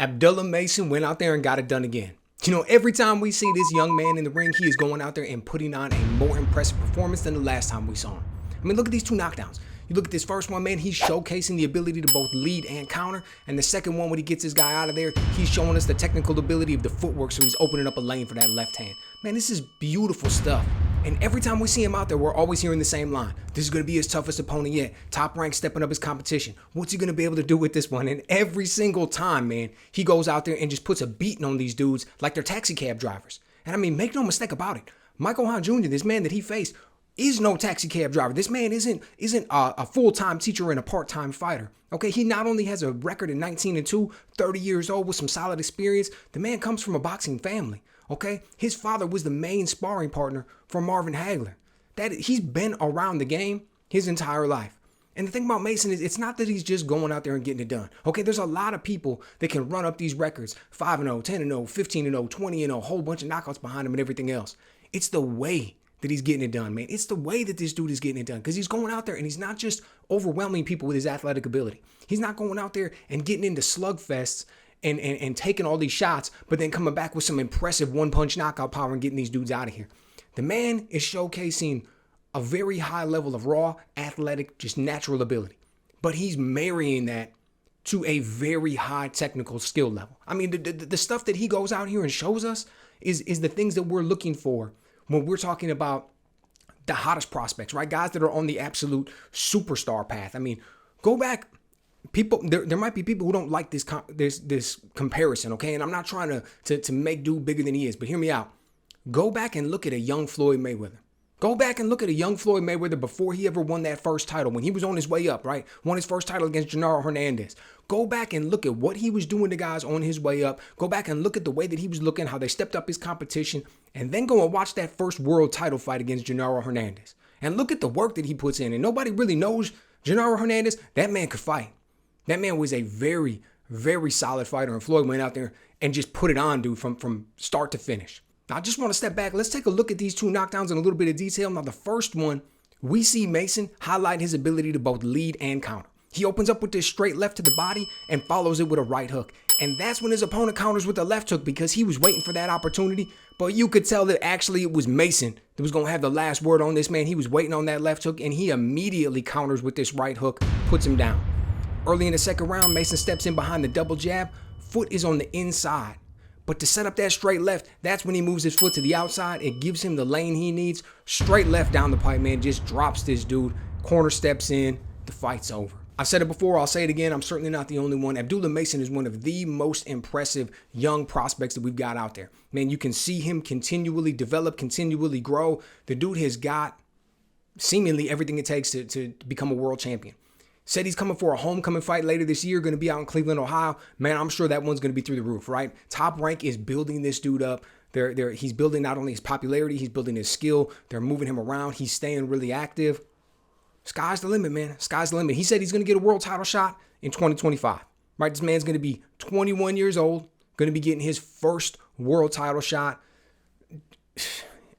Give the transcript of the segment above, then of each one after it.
Abdullah Mason went out there and got it done again. You know, every time we see this young man in the ring, he is going out there and putting on a more impressive performance than the last time we saw him. I mean, look at these two knockdowns. You look at this first one, man, he's showcasing the ability to both lead and counter. And the second one, when he gets this guy out of there, he's showing us the technical ability of the footwork, so he's opening up a lane for that left hand. Man, this is beautiful stuff. And every time we see him out there, we're always hearing the same line. This is going to be his toughest opponent yet. Top rank stepping up his competition. What's he going to be able to do with this one? And every single time, man, he goes out there and just puts a beating on these dudes like they're taxi cab drivers. And I mean, make no mistake about it. Mike Ohan Jr., this man that he faced, is no taxi cab driver. This man isn't a full-time teacher and a part-time fighter. Okay, he not only has a record of 19-2, 30 years old with some solid experience, the man comes from a boxing family. Okay, his father was the main sparring partner for Marvin Hagler. He's been around the game his entire life. And the thing about Mason is, it's not that he's just going out there and getting it done. Okay, there's a lot of people that can run up these records, 5-0, 10-0, 15-0, 20-0, a whole bunch of knockouts behind him and everything else. It's the way that he's getting it done, man. It's the way that this dude is getting it done, because he's going out there and he's not just overwhelming people with his athletic ability. He's not going out there and getting into slugfests and taking all these shots, but then coming back with some impressive one-punch knockout power and getting these dudes out of here. The man is showcasing a very high level of raw, athletic, just natural ability. But he's marrying that to a very high technical skill level. I mean, the stuff that he goes out here and shows us is the things that we're looking for when we're talking about the hottest prospects, right? Guys that are on the absolute superstar path. I mean, go back. People, there might be people who don't like this comparison, okay? And I'm not trying to make dude bigger than he is, but hear me out. Go back and look at a young Floyd Mayweather. Go back and look at a young Floyd Mayweather before he ever won that first title, when he was on his way up, right? Won his first title against Genaro Hernandez. Go back and look at what he was doing to guys on his way up. Go back and look at the way that he was looking, how they stepped up his competition, and then go and watch that first world title fight against Genaro Hernandez. And look at the work that he puts in. And nobody really knows Genaro Hernandez. That man could fight. That man was a very, very solid fighter, and Floyd went out there and just put it on, dude, from start to finish. Now, I just want to step back. Let's take a look at these two knockdowns in a little bit of detail. Now, the first one, we see Mason highlight his ability to both lead and counter. He opens up with this straight left to the body and follows it with a right hook. And that's when his opponent counters with the left hook, because he was waiting for that opportunity. But you could tell that actually it was Mason that was going to have the last word on this, man. He was waiting on that left hook, and he immediately counters with this right hook, puts him down. Early in the second round, Mason steps in behind the double jab. Foot is on the inside. But to set up that straight left, that's when he moves his foot to the outside. It gives him the lane he needs. Straight left down the pipe, man. Just drops this dude. Corner steps in. The fight's over. I said it before. I'll say it again. I'm certainly not the only one. Abdullah Mason is one of the most impressive young prospects that we've got out there. Man, you can see him continually develop, continually grow. The dude has got seemingly everything it takes to become a world champion. Said he's coming for a homecoming fight later this year, going to be out in Cleveland, Ohio. Man, I'm sure that one's going to be through the roof, right? Top Rank is building this dude up. He's building not only his popularity, he's building his skill. They're moving him around. He's staying really active. Sky's the limit, man. Sky's the limit. He said he's going to get a world title shot in 2025, right? This man's going to be 21 years old, going to be getting his first world title shot.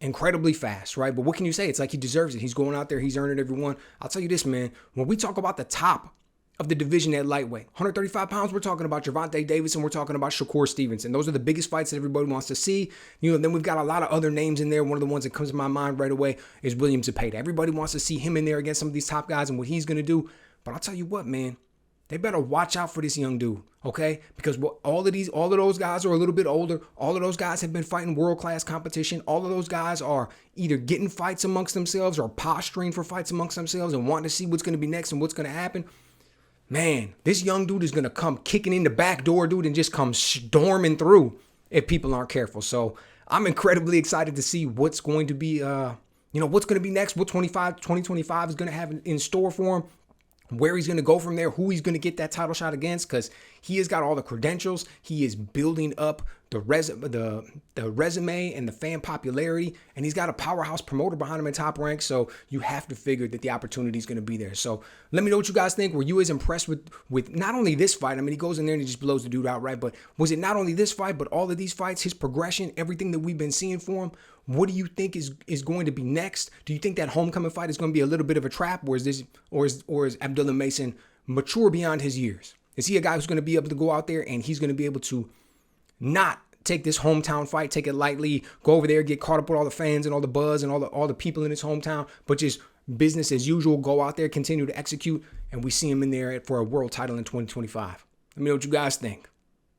Incredibly fast, right? But what can you say? It's like he deserves it. He's going out there. He's earning every one. I'll tell you this, man. When we talk about the top of the division at lightweight, 135 pounds, we're talking about Gervonta Davis and we're talking about Shakur Stevenson. Those are the biggest fights that everybody wants to see. You know, then we've got a lot of other names in there. One of the ones that comes to my mind right away is William Zepeda. Everybody wants to see him in there against some of these top guys and what he's going to do. But I'll tell you what, man. They better watch out for this young dude, okay? Because all of those guys are a little bit older. All of those guys have been fighting world-class competition. All of those guys are either getting fights amongst themselves or posturing for fights amongst themselves and wanting to see what's going to be next and what's going to happen. Man, this young dude is going to come kicking in the back door, dude, and just come storming through if people aren't careful. So I'm incredibly excited to see what's going to be, what's going to be next, what 2025 is going to have in store for him. Where he's going to go from there, who he's going to get that title shot against, because he has got all the credentials. He is building up the resume and the fan popularity, and he's got a powerhouse promoter behind him in Top Rank, so you have to figure that the opportunity is going to be there. So let me know what you guys think. Were you as impressed with not only this fight? I mean, he goes in there and he just blows the dude outright, but was it not only this fight, but all of these fights, his progression, everything that we've been seeing for him? What do you think is going to be next? Do you think that homecoming fight is going to be a little bit of a trap, or is Abdullah Mason mature beyond his years? Is he a guy who's going to be able to go out there and he's going to be able to not take this hometown fight, take it lightly, go over there, get caught up with all the fans and all the buzz and all the people in his hometown, but just business as usual, go out there, continue to execute, and we see him in there for a world title in 2025. Let me know what you guys think.